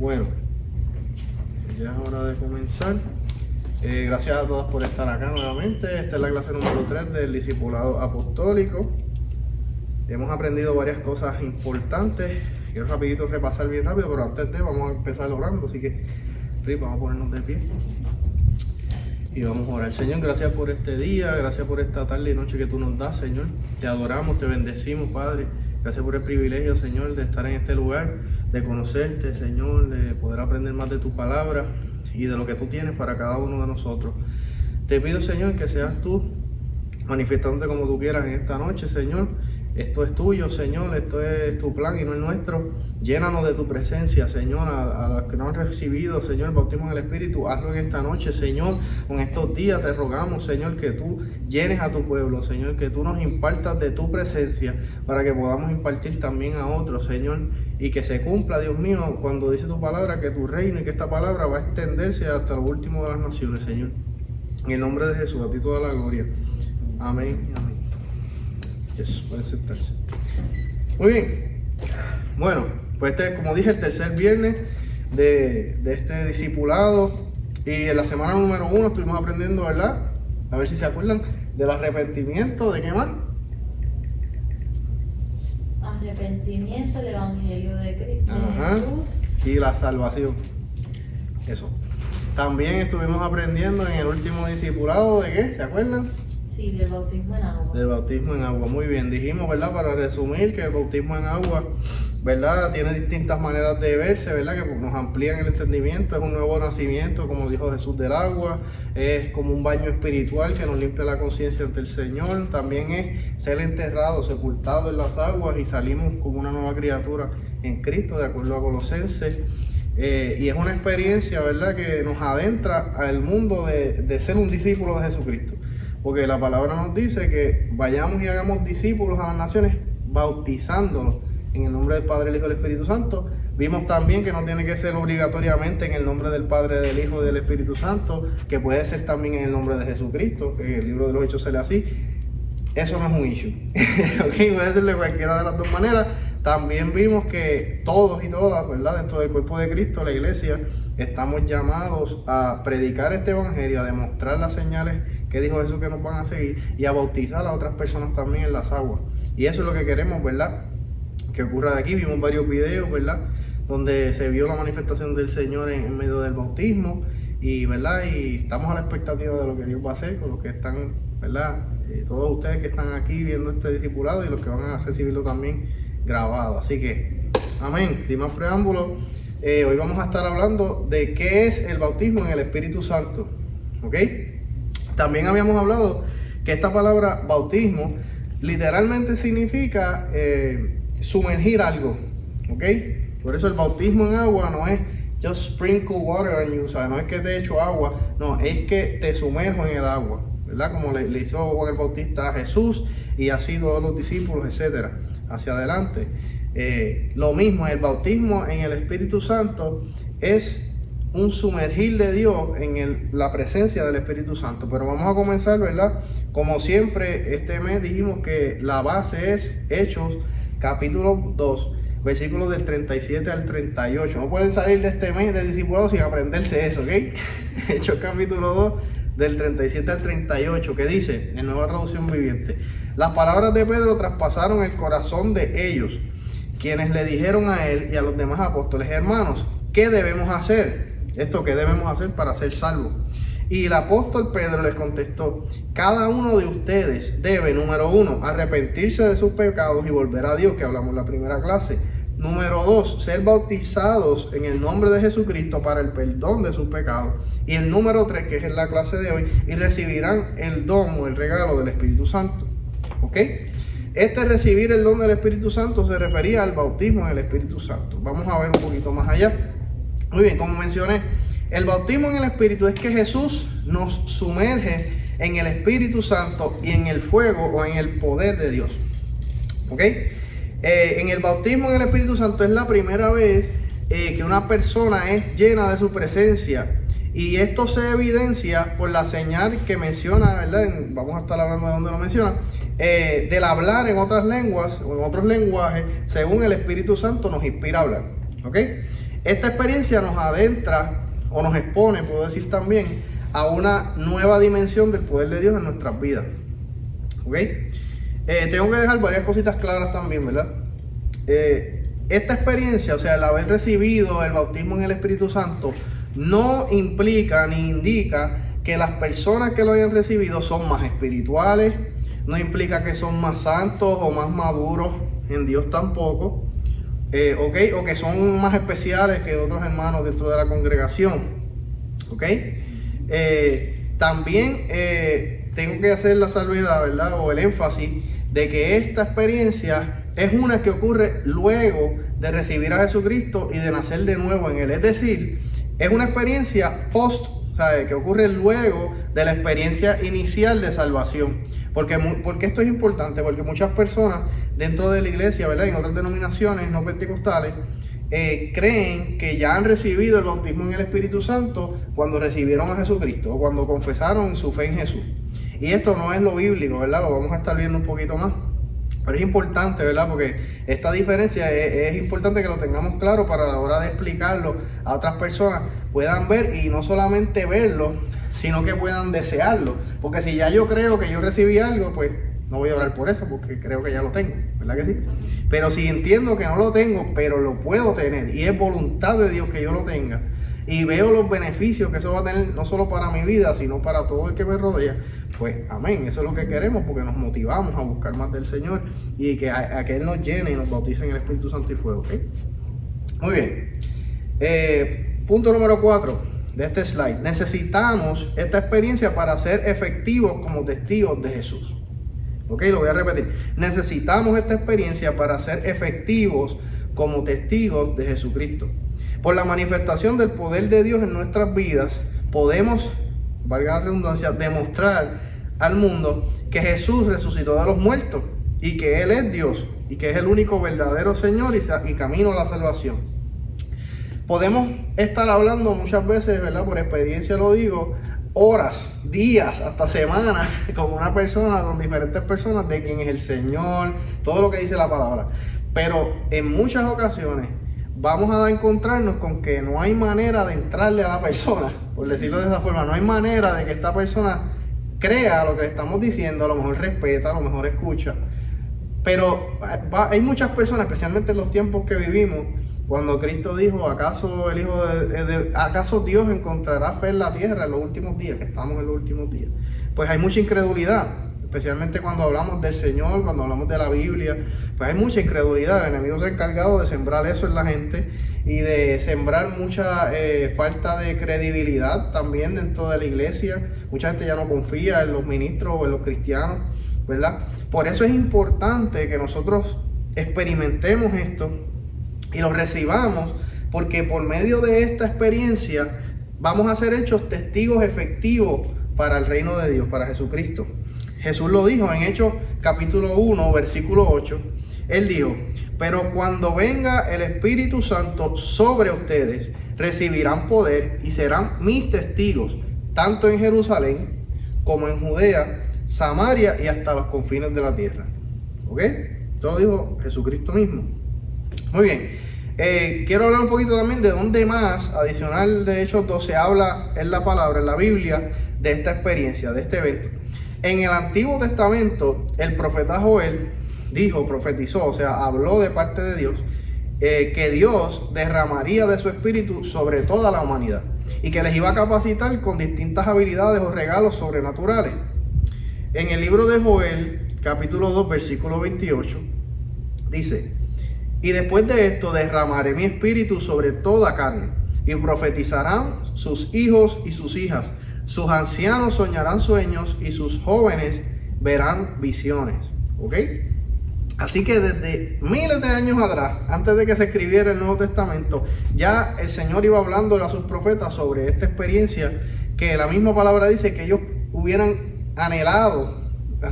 Bueno, ya es hora de comenzar. Gracias a todos por estar acá nuevamente. Esta es la clase número 3 del discipulado apostólico. Hemos aprendido varias cosas importantes. Quiero rapidito repasar bien rápido, pero antes de vamos a empezar orando, así que vamos a ponernos de pie y vamos a orar. Señor, gracias por este día, gracias por esta tarde y noche que tú nos das, Señor. Te adoramos, te bendecimos, Padre. Gracias por el privilegio, Señor, de estar en este lugar, de conocerte, Señor, de poder aprender más de tu palabra y de lo que tú tienes para cada uno de nosotros. Te pido, Señor, que seas tú manifestándote como tú quieras en esta noche, Señor. Esto es tuyo, Señor, esto es tu plan y no es nuestro. Llénanos de tu presencia, Señor, a los que no han recibido, Señor, el bautismo en el Espíritu. Hazlo en esta noche, Señor. Con estos días te rogamos, Señor, que tú llenes a tu pueblo, Señor, que tú nos impartas de tu presencia para que podamos impartir también a otros, Señor, y que se cumpla, Dios mío, cuando dice tu palabra, que tu reino y que esta palabra va a extenderse hasta lo último de las naciones, Señor. En el nombre de Jesús, a ti toda la gloria. Amén y amén. Yes, puede sentarse. Muy bien. Bueno, pues este es, como dije, el tercer viernes de este discipulado. Y en la semana número 1 estuvimos aprendiendo, ¿verdad? A ver si se acuerdan del arrepentimiento. ¿De qué más? Arrepentimiento, el Evangelio de Cristo, Ajá. Jesús. Y la salvación. Eso. También estuvimos aprendiendo en el último discipulado de qué, ¿se acuerdan? Sí, del bautismo en agua. Del bautismo en agua. Muy bien, dijimos, ¿verdad? Para resumir, que el bautismo en agua, ¿verdad? Tiene distintas maneras de verse, ¿verdad? Que nos amplían el entendimiento. Es un nuevo nacimiento, como dijo Jesús, del agua. Es como un baño espiritual que nos limpia la conciencia ante el Señor. También es ser enterrado, sepultado en las aguas y salimos como una nueva criatura en Cristo, de acuerdo a Colosenses. Y es una experiencia, ¿verdad? Que nos adentra al mundo de ser un discípulo de Jesucristo. Porque la palabra nos dice que vayamos y hagamos discípulos a las naciones, bautizándolos en el nombre del Padre, el Hijo y del Espíritu Santo. Vimos también que no tiene que ser obligatoriamente en el nombre del Padre, del Hijo y del Espíritu Santo, que puede ser también en el nombre de Jesucristo, que en el libro de los Hechos se lee así. Eso no es un issue. Okay, puede ser de cualquiera de las dos maneras. También vimos que todos y todas, ¿verdad? Dentro del cuerpo de Cristo, la iglesia, estamos llamados a predicar este evangelio, a demostrar las señales que dijo Jesús que nos van a seguir y a bautizar a otras personas también en las aguas. Y eso es lo que queremos, ¿verdad? Que ocurra de aquí. Vimos varios videos, ¿verdad? Donde se vio la manifestación del Señor en medio del bautismo y, ¿verdad? Y estamos a la expectativa de lo que Dios va a hacer con los que están, ¿verdad? Todos ustedes que están aquí viendo este discipulado y los que van a recibirlo también grabado. Así que, amén. Sin más preámbulos, hoy vamos a estar hablando de qué es el bautismo en el Espíritu Santo. ¿Ok? También habíamos hablado que esta palabra bautismo literalmente significa sumergir algo, ¿ok? Por eso el bautismo en agua no es just sprinkle water on you, o sea, no es que te echo agua, no, es que te sumerjo en el agua, ¿verdad? Como le hizo Juan el Bautista a Jesús y así todos los discípulos, etcétera, hacia adelante. Lo mismo, el bautismo en el Espíritu Santo es un sumergir de Dios en la presencia del Espíritu Santo. Pero vamos a comenzar, ¿verdad? Como siempre, este mes dijimos que la base es Hechos, capítulo 2, versículos del 37 al 38. No pueden salir de este mes de discipulado sin aprenderse eso, ¿ok? Hechos, capítulo 2, del 37 al 38, que dice, en Nueva Traducción Viviente: las palabras de Pedro traspasaron el corazón de ellos, quienes le dijeron a él y a los demás apóstoles: hermanos, ¿qué debemos hacer? Esto que debemos hacer para ser salvos. Y el apóstol Pedro les contestó: cada uno de ustedes debe, número 1, arrepentirse de sus pecados y volver a Dios, que hablamos en la primera clase. Número 2, ser bautizados en el nombre de Jesucristo para el perdón de sus pecados. Y el número 3, que es en la clase de hoy, y recibirán el don o el regalo del Espíritu Santo. ¿Ok? Este recibir el don del Espíritu Santo se refería al bautismo en el Espíritu Santo. Vamos a ver un poquito más allá. Muy bien, como mencioné, el bautismo en el Espíritu es que Jesús nos sumerge en el Espíritu Santo y en el fuego o en el poder de Dios. ¿Ok? En el bautismo en el Espíritu Santo es la primera vez que una persona es llena de su presencia. Y esto se evidencia por la señal que menciona, ¿verdad? Vamos a estar hablando de dónde lo menciona. Del hablar en otras lenguas o en otros lenguajes, según el Espíritu Santo nos inspira a hablar. ¿Ok? Esta experiencia nos adentra o nos expone, puedo decir también, a una nueva dimensión del poder de Dios en nuestras vidas. ¿Ok? Tengo que dejar varias cositas claras también, ¿verdad? Esta experiencia, o sea, el haber recibido el bautismo en el Espíritu Santo, no implica ni indica que las personas que lo hayan recibido son más espirituales, no implica que son más santos o más maduros en Dios tampoco, ¿ok? O que son más especiales que otros hermanos dentro de la congregación, ¿ok? También tengo que hacer la salvedad, ¿verdad? O el énfasis de que esta experiencia es una que ocurre luego de recibir a Jesucristo y de nacer de nuevo en Él. Es decir, es una experiencia ¿sabe? Que ocurre luego de la experiencia inicial de salvación. Porque esto es importante, porque muchas personas dentro de la iglesia, ¿verdad? En otras denominaciones no pentecostales, creen que ya han recibido el bautismo en el Espíritu Santo cuando recibieron a Jesucristo o cuando confesaron su fe en Jesús. Y esto no es lo bíblico, ¿verdad? Lo vamos a estar viendo un poquito más. Pero es importante, ¿verdad? Porque esta diferencia es importante que lo tengamos claro para la hora de explicarlo a otras personas, puedan ver y no solamente verlo, sino que puedan desearlo. Porque si ya yo creo que yo recibí algo, pues no voy a orar por eso, porque creo que ya lo tengo, ¿verdad que sí? Pero si entiendo que no lo tengo, pero lo puedo tener, y es voluntad de Dios que yo lo tenga, y veo los beneficios que eso va a tener, no solo para mi vida, sino para todo el que me rodea, pues amén, eso es lo que queremos, porque nos motivamos a buscar más del Señor, y que a que Él nos llene y nos bautice en el Espíritu Santo y fuego, ¿ok? Muy bien. Punto número 4 de este slide. Necesitamos esta experiencia para ser efectivos como testigos de Jesús. Ok, lo voy a repetir. Necesitamos esta experiencia para ser efectivos como testigos de Jesucristo. Por la manifestación del poder de Dios en nuestras vidas, podemos, valga la redundancia, demostrar al mundo que Jesús resucitó de los muertos y que Él es Dios y que es el único verdadero Señor y camino a la salvación. Podemos estar hablando muchas veces, ¿verdad? Por experiencia lo digo, horas, días, hasta semanas, con una persona, con diferentes personas, de quién es el Señor, todo lo que dice la palabra. Pero en muchas ocasiones vamos a encontrarnos con que no hay manera de entrarle a la persona, por decirlo de esa forma. No hay manera de que esta persona crea lo que le estamos diciendo, a lo mejor respeta, a lo mejor escucha. Pero hay muchas personas, especialmente en los tiempos que vivimos, cuando Cristo dijo, ¿acaso acaso Dios encontrará fe en la tierra en los últimos días? Que estamos en los últimos días. Pues hay mucha incredulidad, especialmente cuando hablamos del Señor, cuando hablamos de la Biblia, pues hay mucha incredulidad. El enemigo se ha encargado de sembrar eso en la gente y de sembrar mucha falta de credibilidad también dentro de la iglesia. Mucha gente ya no confía en los ministros o en los cristianos, ¿verdad? Por eso es importante que nosotros experimentemos esto y lo recibamos, porque por medio de esta experiencia vamos a ser hechos testigos efectivos para el reino de Dios, para Jesucristo. Jesús lo dijo en Hechos capítulo 1, versículo 8. Él dijo, pero cuando venga el Espíritu Santo sobre ustedes, recibirán poder y serán mis testigos, tanto en Jerusalén como en Judea, Samaria y hasta los confines de la tierra. ¿Ok? Esto lo dijo Jesucristo mismo. Muy bien. Quiero hablar un poquito también de dónde más, adicional de Hechos 12, habla en la palabra, en la Biblia, de esta experiencia, de este evento. En el Antiguo Testamento, el profeta Joel profetizó, o sea, habló de parte de Dios, que Dios derramaría de su espíritu sobre toda la humanidad y que les iba a capacitar con distintas habilidades o regalos sobrenaturales. En el libro de Joel, capítulo 2, versículo 28, dice, y después de esto derramaré mi espíritu sobre toda carne, y profetizarán sus hijos y sus hijas, sus ancianos soñarán sueños, y sus jóvenes verán visiones. ¿Ok? Así que desde miles de años atrás, antes de que se escribiera el Nuevo Testamento, ya el Señor iba hablando a sus profetas sobre esta experiencia, que la misma palabra dice que ellos hubieran anhelado,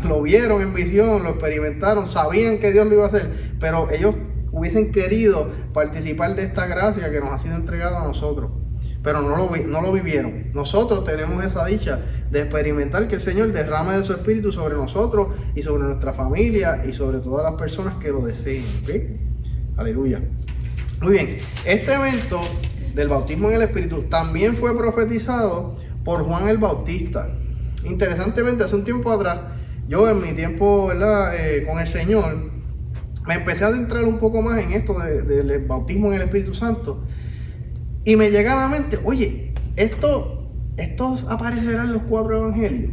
lo vieron en visión, lo experimentaron, sabían que Dios lo iba a hacer, pero ellos hubiesen querido participar de esta gracia que nos ha sido entregada a nosotros, pero no lo vivieron. Nosotros tenemos esa dicha de experimentar que el Señor derrame de su espíritu sobre nosotros y sobre nuestra familia y sobre todas las personas que lo deseen. ¿Okay? Aleluya. Muy bien, este evento del bautismo en el Espíritu también fue profetizado por Juan el Bautista. Interesantemente, hace un tiempo atrás, yo en mi tiempo, ¿verdad? Con el Señor, me empecé a adentrar un poco más en esto del bautismo en el Espíritu Santo. Y me llega a la mente, oye, estos aparecerán en los 4 evangelios.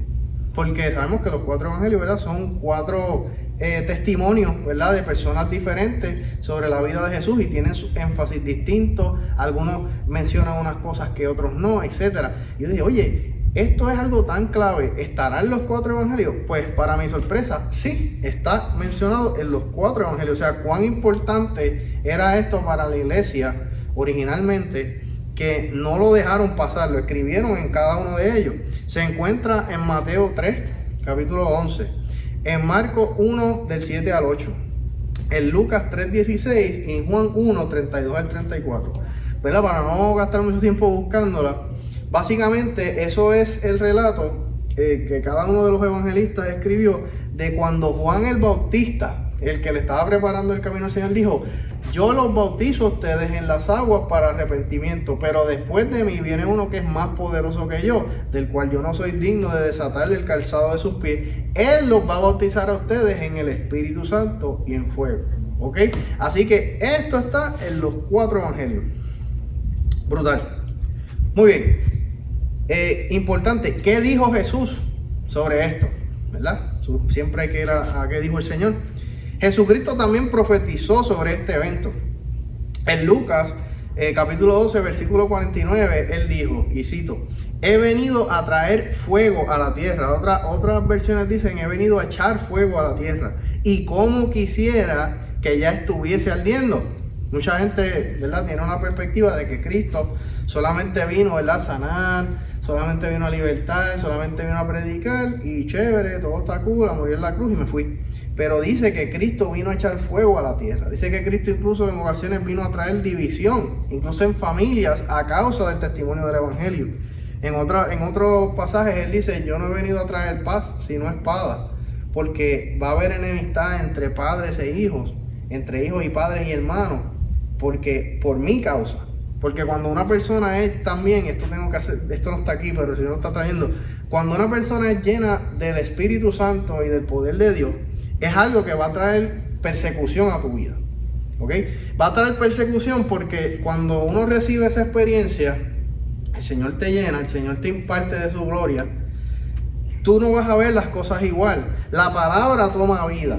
Porque sabemos que los 4 evangelios, ¿verdad? Son 4 testimonios, ¿verdad? De personas diferentes sobre la vida de Jesús y tienen su énfasis distinto. Algunos mencionan unas cosas que otros no, etc. Yo dije, oye, esto es algo tan clave. ¿Estará en los 4 evangelios? Pues para mi sorpresa, sí, está mencionado en los 4 evangelios. O sea, cuán importante era esto para la iglesia originalmente, que no lo dejaron pasar, lo escribieron en cada uno de ellos. Se encuentra en Mateo 3, capítulo 11, en Marcos 1, del 7 al 8, en Lucas 3, 16 y en Juan 1, 32 al 34. ¿Verdad? Para no gastar mucho tiempo buscándola, básicamente eso es el relato que cada uno de los evangelistas escribió de cuando Juan el Bautista, el que le estaba preparando el camino al Señor, dijo: yo los bautizo a ustedes en las aguas para arrepentimiento, pero después de mí viene uno que es más poderoso que yo, del cual yo no soy digno de desatarle el calzado de sus pies. Él los va a bautizar a ustedes en el Espíritu Santo y en fuego. ¿Ok? Así que esto está en los 4 evangelios. Brutal. Muy bien. Importante, ¿qué dijo Jesús sobre esto? ¿Verdad? Siempre hay que ir a qué dijo el Señor. Jesucristo también profetizó sobre este evento. En Lucas, capítulo 12, versículo 49, él dijo, y cito: he venido a traer fuego a la tierra. Otras versiones dicen: he venido a echar fuego a la tierra. Y como quisiera que ya estuviese ardiendo. Mucha gente, ¿verdad?, tiene una perspectiva de que Cristo solamente vino, ¿verdad?, a sanar, solamente vino a libertar, solamente vino a predicar, y chévere, todo está cool, a morir en la cruz y me fui. Pero dice que Cristo vino a echar fuego a la tierra. Dice que Cristo incluso en ocasiones vino a traer división, incluso en familias, a causa del testimonio del evangelio. En otros pasajes él dice: yo no he venido a traer paz, sino espada, porque va a haber enemistad entre padres e hijos, entre hijos y padres y hermanos, porque por mi causa. Porque cuando una persona es también, esto no está aquí, pero el Señor lo está trayendo, cuando una persona es llena del Espíritu Santo y del poder de Dios, es algo que va a traer persecución a tu vida. ¿Ok? Va a traer persecución porque cuando uno recibe esa experiencia, el Señor te llena, el Señor te imparte de su gloria, tú no vas a ver las cosas igual. La palabra toma vida.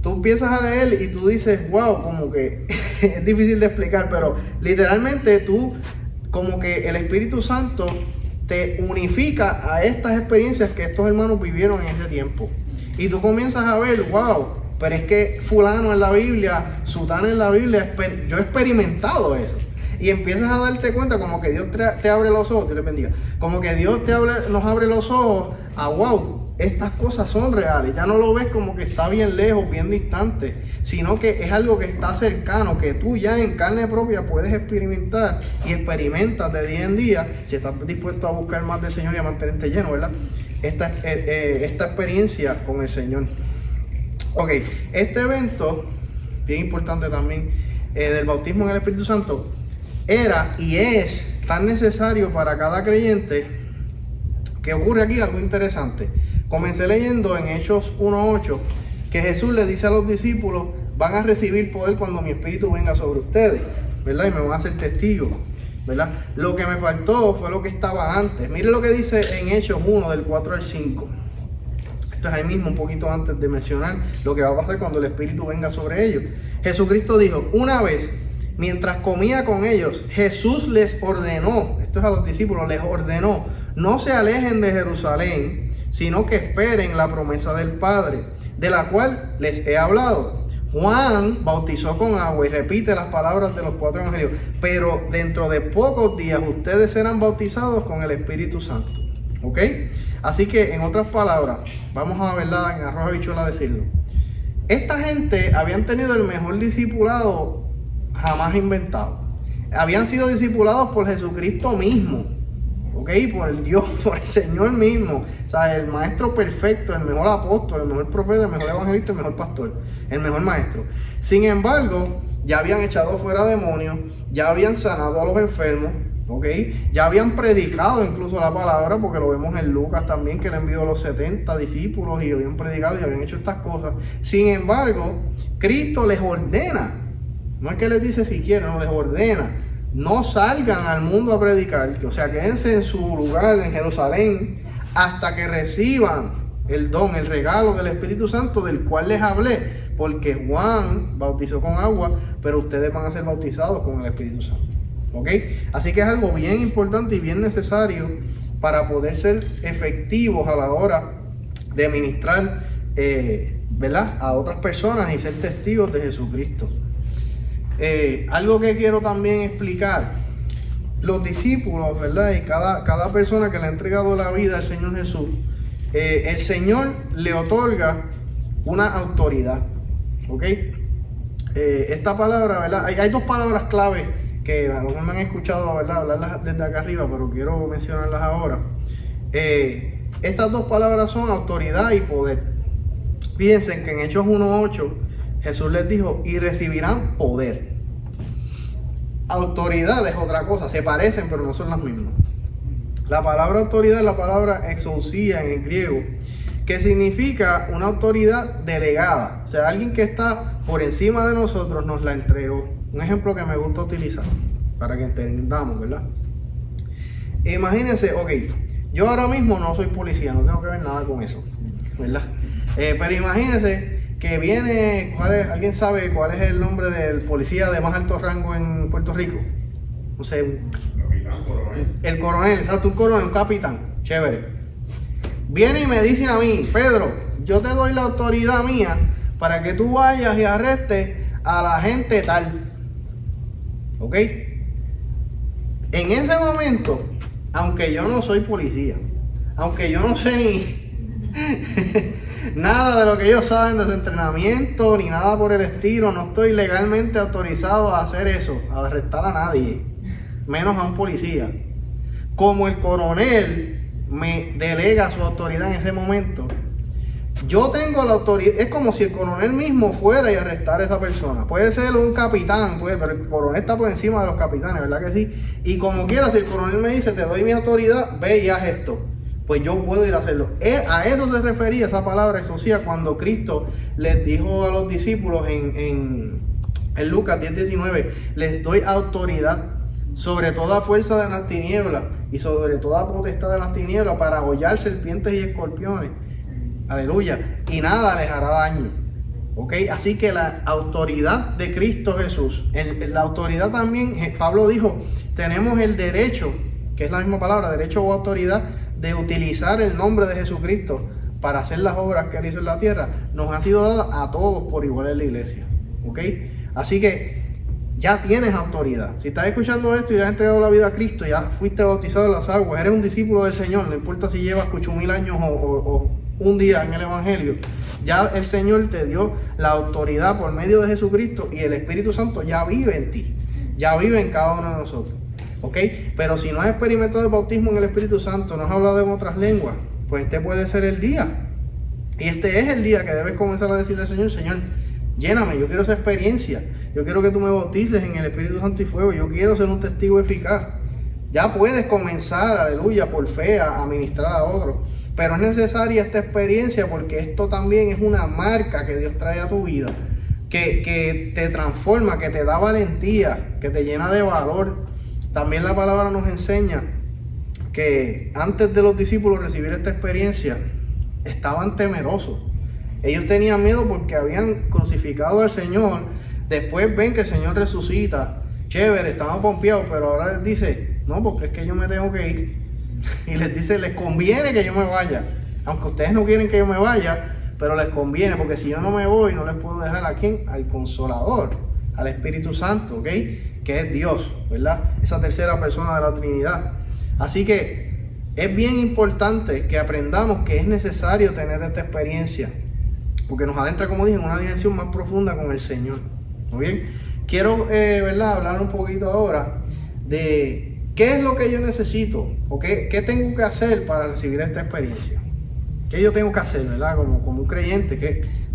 Tú empiezas a leer y tú dices: wow, como que es difícil de explicar, pero literalmente tú, como que el Espíritu Santo te unifica a estas experiencias que estos hermanos vivieron en ese tiempo. Y tú comienzas a ver: wow, pero es que fulano en la Biblia, sutana en la Biblia, yo he experimentado eso. Y empiezas a darte cuenta como que Dios te abre los ojos, Dios les bendiga, como que Dios nos abre los ojos a: wow, estas cosas son reales. Ya no lo ves como que está bien lejos, bien distante, sino que es algo que está cercano, que tú ya en carne propia puedes experimentar y experimentas de día en día, si estás dispuesto a buscar más del Señor y a mantenerte lleno, ¿verdad? Esta experiencia con el Señor. Ok, este evento, bien importante también, del bautismo en el Espíritu Santo, era y es tan necesario para cada creyente, que ocurre aquí algo interesante. Comencé leyendo en Hechos 1:8 que Jesús le dice a los discípulos: van a recibir poder cuando mi Espíritu venga sobre ustedes, ¿verdad? Y me van a hacer testigos, ¿verdad? Lo que me faltó fue lo que estaba antes. Mire lo que dice en Hechos 1, del 4 al 5. Esto es ahí mismo, un poquito antes de mencionar lo que va a pasar cuando el Espíritu venga sobre ellos. Jesucristo dijo: una vez, mientras comía con ellos, Jesús les ordenó, esto es a los discípulos, les ordenó: no se alejen de Jerusalén, sino que esperen la promesa del Padre, de la cual les he hablado. Juan bautizó con agua y repite las palabras de los 4 evangelios: pero dentro de pocos días ustedes serán bautizados con el Espíritu Santo. ¿Ok? Así que, en otras palabras, vamos a verla en arroz habichuela decirlo. Esta gente habían tenido el mejor discipulado jamás inventado. Habían sido discipulados por Jesucristo mismo, ¿ok? Por el Dios, por el Señor mismo. O sea, el maestro perfecto, el mejor apóstol, el mejor profeta, el mejor evangelista, el mejor pastor, el mejor maestro. Sin embargo, ya habían echado fuera demonios, ya habían sanado a los enfermos, ¿ok? Ya habían predicado incluso la palabra, porque lo vemos en Lucas también, que le envió a los 70 discípulos y habían predicado y habían hecho estas cosas. Sin embargo, Cristo les ordena, no es que les dice si quieren, no, les ordena, no salgan al mundo a predicar, o sea, quédense en su lugar en Jerusalén hasta que reciban el don, el regalo del Espíritu Santo del cual les hablé, porque Juan bautizó con agua, pero ustedes van a ser bautizados con el Espíritu Santo. ¿Ok? Así que es algo bien importante y bien necesario para poder ser efectivos a la hora de ministrar, ¿verdad?, a otras personas y ser testigos de Jesucristo. Algo que quiero también explicar: los discípulos, ¿verdad?, y cada persona que le ha entregado la vida al Señor Jesús, el Señor le otorga una autoridad. ¿Ok? Esta palabra, ¿verdad? Hay dos palabras clave que a lo mejor me han escuchado, ¿verdad?, hablarlas desde acá arriba, pero quiero mencionarlas ahora. Estas dos palabras son autoridad y poder. Fíjense que en Hechos 1:8 Jesús les dijo: y recibirán poder. Autoridad es otra cosa, se parecen pero no son las mismas. La palabra autoridad es la palabra exousia en el griego, que significa una autoridad delegada, o sea, alguien que está por encima de nosotros nos la entregó. Un ejemplo que me gusta utilizar para que entendamos, ¿verdad? Imagínense, ok, yo ahora mismo no soy policía, no tengo que ver nada con eso, ¿verdad? Pero imagínense que viene, ¿alguien sabe cuál es el nombre del policía de más alto rango en Puerto Rico? No sé, el coronel, exacto, un coronel, un capitán, chévere. Viene y me dice a mí: Pedro, yo te doy la autoridad mía para que tú vayas y arrestes a la gente tal. ¿Ok? En ese momento, aunque yo no soy policía, aunque yo no sé ni nada de lo que ellos saben de su entrenamiento, ni nada por el estilo, no estoy legalmente autorizado a hacer eso, a arrestar a nadie, menos a un policía. Como el coronel me delega su autoridad en ese momento, yo tengo la autoridad. Es como si el coronel mismo fuera y arrestara a esa persona. Puede ser un capitán, pero el coronel está por encima de los capitanes, ¿verdad que sí? Y como quiera, si el coronel me dice: te doy mi autoridad, ve y haz esto, pues yo puedo ir a hacerlo. A eso se refería esa palabra exousia cuando Cristo les dijo a los discípulos en Lucas 10:19: les doy autoridad sobre toda fuerza de las tinieblas y sobre toda potestad de las tinieblas para hollar serpientes y escorpiones. Aleluya. Y nada les hará daño. ¿Ok? Así que la autoridad de Cristo Jesús, la autoridad también, Pablo dijo, tenemos el derecho, que es la misma palabra, derecho o autoridad, de utilizar el nombre de Jesucristo para hacer las obras que Él hizo en la tierra. Nos ha sido dada a todos por igual en la iglesia. ¿Ok? Así que ya tienes autoridad. Si estás escuchando esto y le has entregado la vida a Cristo, ya fuiste bautizado en las aguas, eres un discípulo del Señor, no importa si llevas 8,000 años o un día en el Evangelio, ya el Señor te dio la autoridad por medio de Jesucristo y el Espíritu Santo ya vive en ti, ya vive en cada uno de nosotros. ¿Ok? Pero si no has experimentado el bautismo en el Espíritu Santo, no has hablado en otras lenguas, pues este puede ser el día. Y este es el día que debes comenzar a decirle al Señor: Señor, lléname, yo quiero esa experiencia. Yo quiero que tú me bautices en el Espíritu Santo y fuego. Yo quiero ser un testigo eficaz. Ya puedes comenzar, aleluya, por fe a ministrar a otros. Pero es necesaria esta experiencia porque esto también es una marca que Dios trae a tu vida. Que te transforma, que te da valentía, que te llena de valor. También la palabra nos enseña que antes de los discípulos recibir esta experiencia, estaban temerosos. Ellos tenían miedo porque habían crucificado al Señor. Después ven que el Señor resucita, chévere, estaban pompeados, pero ahora les dice: no, porque es que yo me tengo que ir. Y les dice: les conviene que yo me vaya, aunque ustedes no quieren que yo me vaya, pero les conviene, porque si yo no me voy, no les puedo dejar a quién, al Consolador, al Espíritu Santo, ¿ok? Que es Dios, ¿verdad? Esa tercera persona de la Trinidad. Así que es bien importante que aprendamos que es necesario tener esta experiencia, porque nos adentra, como dije, en una dimensión más profunda con el Señor. ¿Muy bien? Quiero, ¿verdad?, hablar un poquito ahora de qué es lo que yo necesito o qué tengo que hacer para recibir esta experiencia. ¿Qué yo tengo que hacer, verdad? Como un creyente,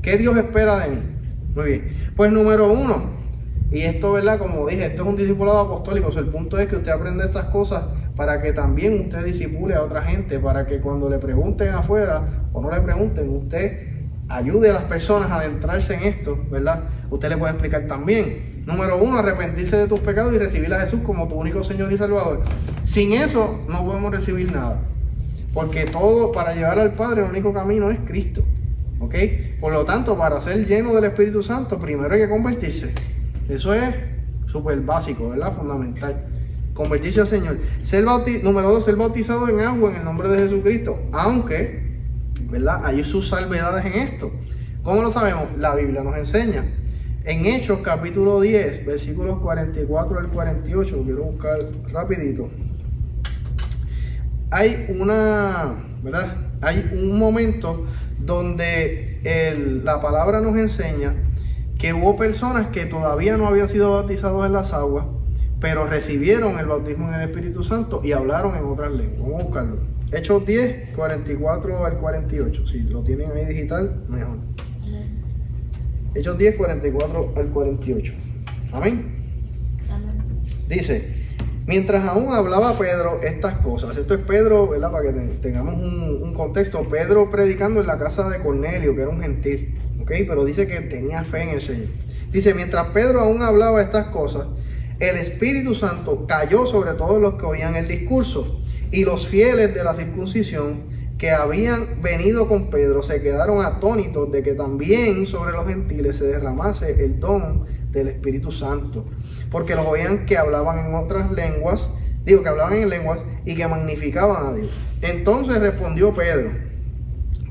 ¿qué Dios espera de mí? Muy bien. Pues número uno, Y esto, ¿verdad? Como dije, esto es un discipulado apostólico. O sea, el punto es que usted aprende estas cosas para que también usted disipule a otra gente, para que cuando le pregunten afuera o no le pregunten, usted ayude a las personas a adentrarse en esto, ¿verdad? Usted le puede explicar también. Número 1, arrepentirse de tus pecados y recibir a Jesús como tu único Señor y Salvador. Sin eso no podemos recibir nada. Porque todo, para llegar al Padre, el único camino es Cristo. ¿Ok? Por lo tanto, para ser lleno del Espíritu Santo, primero hay que convertirse. Eso es súper básico, ¿verdad? Fundamental. Convertirse al Señor. Número 2, ser bautizado en agua en el nombre de Jesucristo. Aunque, ¿verdad? Hay sus salvedades en esto. ¿Cómo lo sabemos? La Biblia nos enseña. En Hechos capítulo 10, versículos 44 al 48, lo quiero buscar rapidito. Hay ¿verdad? Hay un momento donde la palabra nos enseña que hubo personas que todavía no habían sido bautizados en las aguas, pero recibieron el bautismo en el Espíritu Santo y hablaron en otras lenguas. Vamos a buscarlo. Hechos 10, 44 al 48. Si lo tienen ahí digital, mejor. Hechos 10, 44 al 48. Amén. Amén. Dice, mientras aún hablaba Pedro estas cosas, esto es Pedro, ¿verdad? Para que tengamos un contexto, Pedro predicando en la casa de Cornelio, que era un gentil, ¿ok? Pero dice que tenía fe en el Señor. Dice, mientras Pedro aún hablaba estas cosas, el Espíritu Santo cayó sobre todos los que oían el discurso, y los fieles de la circuncisión que habían venido con Pedro se quedaron atónitos de que también sobre los gentiles se derramase el don del Espíritu Santo, porque los oían que hablaban en otras lenguas, que hablaban en lenguas y que magnificaban a Dios. Entonces respondió Pedro,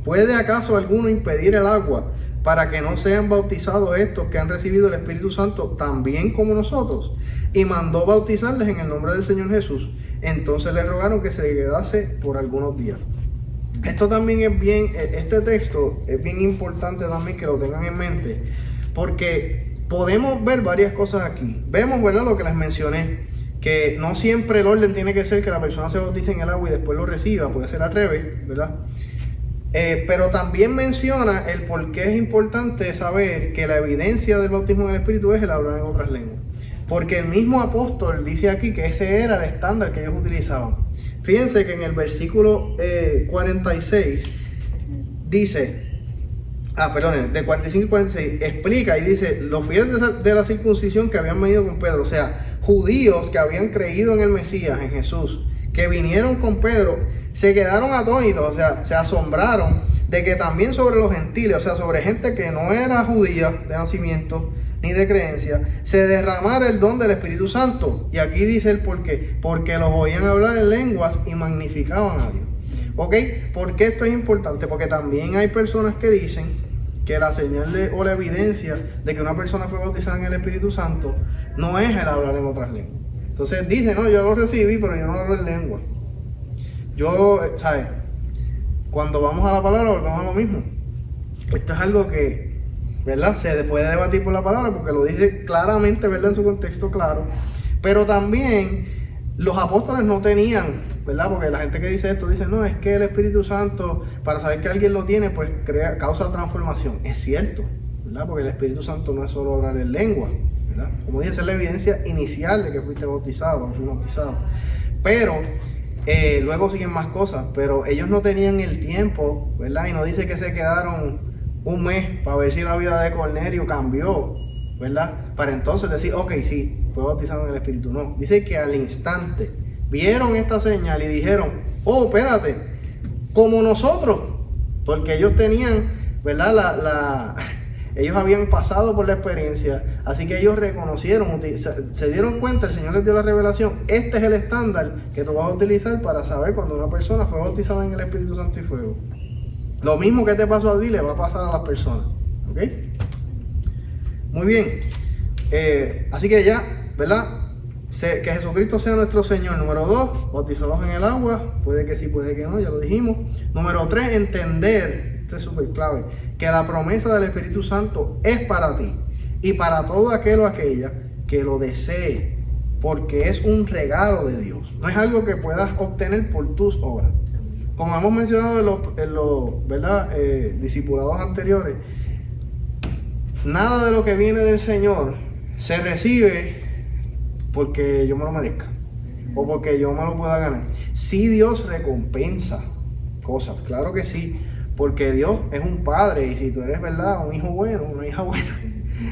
¿puede acaso alguno impedir el agua para que no sean bautizados estos que han recibido el Espíritu Santo también como nosotros? Y mandó bautizarles en el nombre del Señor Jesús. Entonces le rogaron que se quedase por algunos días. Esto también es bien, este texto es bien importante también que lo tengan en mente, porque podemos ver varias cosas aquí. Vemos, ¿verdad?, lo que les mencioné, que no siempre el orden tiene que ser que la persona se bautice en el agua y después lo reciba, puede ser al revés, ¿verdad? Pero también menciona el por qué es importante saber que la evidencia del bautismo en el Espíritu es el hablar en otras lenguas. Porque el mismo apóstol dice aquí que ese era el estándar que ellos utilizaban. Fíjense que en el versículo 46 dice, de 45 y 46, explica y dice, los fieles de la circuncisión que habían venido con Pedro, o sea, judíos que habían creído en el Mesías, en Jesús, que vinieron con Pedro, se quedaron atónitos, o sea, se asombraron de que también sobre los gentiles, o sea, sobre gente que no era judía de nacimiento ni de creencia, se derramara el don del Espíritu Santo. Y aquí dice el por qué. Porque los oían hablar en lenguas y magnificaban a Dios. ¿Ok? ¿Por qué esto es importante? Porque también hay personas que dicen que la señal o la evidencia de que una persona fue bautizada en el Espíritu Santo no es el hablar en otras lenguas. Entonces dice, no, yo lo recibí, pero yo no hablo en lengua. ¿Sabes? Cuando vamos a la palabra, volvemos a lo mismo. Esto es algo que, ¿verdad?, se puede debatir por la palabra porque lo dice claramente, ¿verdad?, en su contexto claro. Pero también los apóstoles no tenían, ¿verdad?, porque la gente que dice esto dice, no, es que el Espíritu Santo, para saber que alguien lo tiene, pues causa transformación. Es cierto, ¿verdad?, porque el Espíritu Santo no es solo hablar en lengua, ¿verdad? Como dije, esa es la evidencia inicial de que fuiste bautizado o fui bautizado. Pero luego siguen más cosas, pero ellos no tenían el tiempo, ¿verdad? Y no dice que se quedaron un mes para ver si la vida de Cornelio cambió, ¿verdad? Para entonces decir, ok, sí, fue bautizado en el Espíritu. No, dice que al instante vieron esta señal y dijeron, oh, espérate, como nosotros, porque ellos tenían, ¿verdad? Ellos habían pasado por la experiencia, así que ellos reconocieron, se dieron cuenta, el Señor les dio la revelación, este es el estándar que tú vas a utilizar para saber cuando una persona fue bautizada en el Espíritu Santo y fuego. Lo mismo que te pasó a ti le va a pasar a las personas, ¿ok? Muy bien, así que ya, ¿verdad? Que Jesucristo sea nuestro Señor. Número 2, bautizados en el agua, puede que sí, puede que no, ya lo dijimos. Número 3, entender, esto es súper clave, que la promesa del Espíritu Santo es para ti y para todo aquel o aquella que lo desee, porque es un regalo de Dios, no es algo que puedas obtener por tus obras. Como hemos mencionado en los ¿verdad? Discipulados anteriores, nada de lo que viene del Señor se recibe porque yo me lo merezca o porque yo me lo pueda ganar. Sí, Dios recompensa cosas, claro que sí, porque Dios es un padre y si tú eres, ¿verdad?, un hijo bueno, una hija buena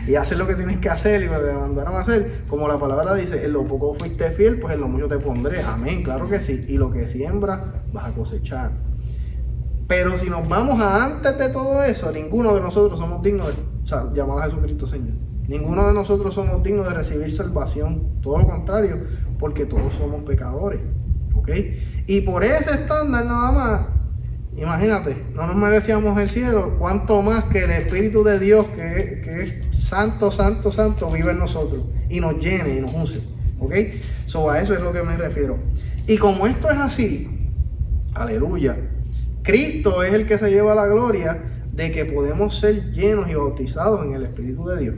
y haces lo que tienes que hacer y lo que te mandaron a hacer, como la palabra dice, en lo poco fuiste fiel, pues en lo mucho te pondré. Amén, claro que sí, y lo que siembras vas a cosechar. Pero si nos vamos a antes de todo eso, ninguno de nosotros somos dignos de llamar a Jesucristo Señor. Ninguno de nosotros somos dignos de recibir salvación, todo lo contrario, porque todos somos pecadores, ¿ok? Y por ese estándar nada más, imagínate, no nos merecíamos el cielo, cuanto más que el Espíritu de Dios, que es santo, santo, santo, vive en nosotros y nos llene y nos use, ¿ok? A eso es lo que me refiero. Y como esto es así, aleluya, Cristo es el que se lleva la gloria de que podemos ser llenos y bautizados en el Espíritu de Dios.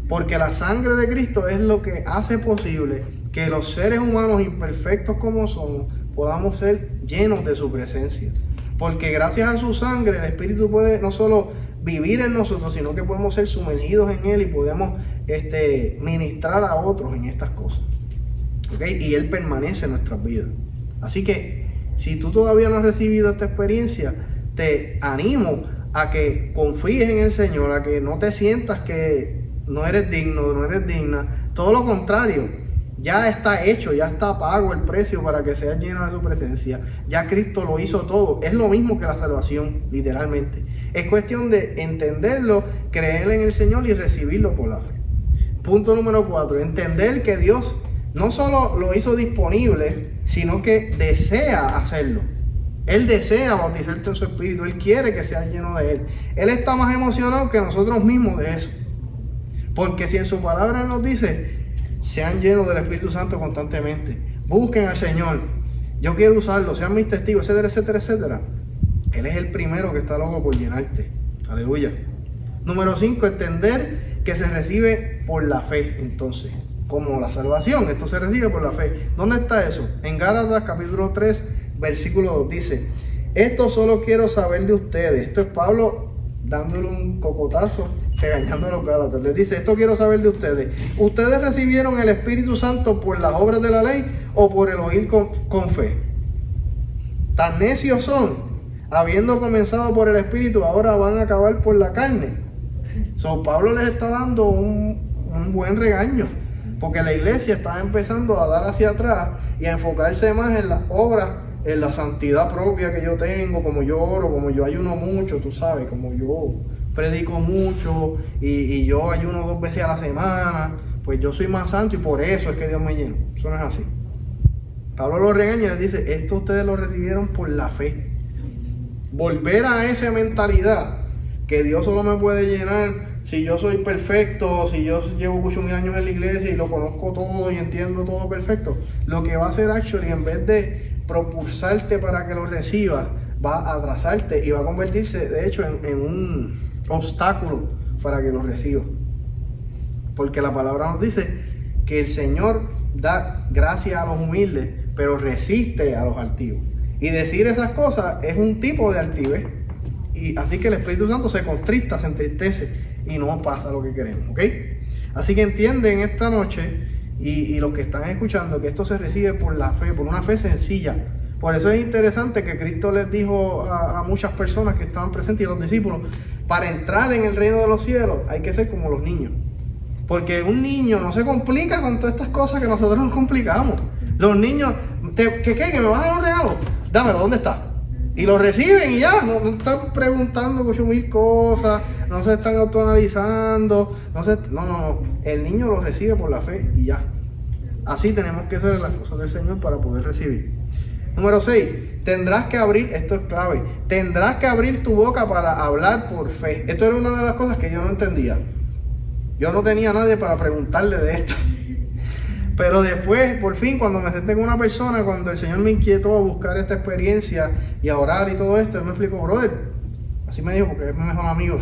Porque la sangre de Cristo es lo que hace posible que los seres humanos imperfectos como somos podamos ser llenos de su presencia. Porque gracias a su sangre el Espíritu puede no solo vivir en nosotros, sino que podemos ser sumergidos en Él y podemos ministrar a otros en estas cosas. ¿Okay? Y Él permanece en nuestras vidas. Así que si tú todavía no has recibido esta experiencia, te animo a que confíes en el Señor, a que no te sientas que no eres digno, no eres digna. Todo lo contrario, ya está hecho, ya está pago el precio para que seas lleno de su presencia. Ya Cristo lo hizo todo. Es lo mismo que la salvación, literalmente. Es cuestión de entenderlo, creer en el Señor y recibirlo por la fe. Punto número 4, entender que Dios no solo lo hizo disponible, sino que desea hacerlo. Él desea bautizarte en su Espíritu. Él quiere que seas lleno de Él. Él está más emocionado que nosotros mismos de eso. Porque si en su palabra nos dice, sean llenos del Espíritu Santo constantemente, busquen al Señor, yo quiero usarlo, sean mis testigos, etcétera, etcétera, etcétera. Él es el primero que está loco por llenarte. Aleluya. Número 5, entender que se recibe por la fe. Entonces, como la salvación, esto se recibe por la fe. ¿Dónde está eso? En Gálatas capítulo 3, versículo 2 dice, esto solo quiero saber de ustedes. Esto es Pablo dándole un cocotazo, regañando a los Gálatas. Les dice, esto quiero saber de ustedes. ¿Ustedes recibieron el Espíritu Santo por las obras de la ley o por el oír con fe? Tan necios son, habiendo comenzado por el Espíritu, ahora van a acabar por la carne. Pablo les está dando un buen regaño, porque la iglesia está empezando a dar hacia atrás y a enfocarse más en las obras, en la santidad propia que yo tengo, como yo oro, como yo ayuno mucho, tú sabes, como yo predico mucho y yo ayuno 2 veces a la semana, pues yo soy más santo y por eso es que Dios me llena. Eso no es así. Pablo los regaña y les dice, esto ustedes lo recibieron por la fe. Volver a esa mentalidad que Dios solo me puede llenar si yo soy perfecto, si yo llevo muchos años en la iglesia y lo conozco todo y entiendo todo perfecto, lo que va a hacer actually, en vez de propulsarte para que lo recibas, va a atrasarte y va a convertirse de hecho en un obstáculo para que lo recibas. Porque la palabra nos dice que el Señor da gracia a los humildes, pero resiste a los altivos. Y decir esas cosas es un tipo de altivez. Y así que el Espíritu Santo se contrista, se entristece y no pasa lo que queremos, ¿ok? Así que entienden esta noche y los que están escuchando que esto se recibe por la fe, por una fe sencilla. Por eso es interesante que Cristo les dijo a muchas personas que estaban presentes y a los discípulos, para entrar en el reino de los cielos hay que ser como los niños. Porque un niño no se complica con todas estas cosas que nosotros nos complicamos. Los niños, ¿qué? ¿Que me vas a dar un regalo? Dámelo, ¿dónde está? Y lo reciben y ya, no están preguntando muchas mil cosas, no se están autoanalizando, no. El niño lo recibe por la fe y ya. Así tenemos que hacer las cosas del Señor para poder recibir. Número 6, tendrás que abrir, esto es clave, tendrás que abrir tu boca para hablar por fe. Esto era una de las cosas que yo no entendía. Yo no tenía a nadie para preguntarle de esto. Pero después, por fin, cuando me senté con una persona, cuando el Señor me inquietó a buscar esta experiencia y a orar y todo esto, Él me explicó, brother, así me dijo porque es mi mejor amigo.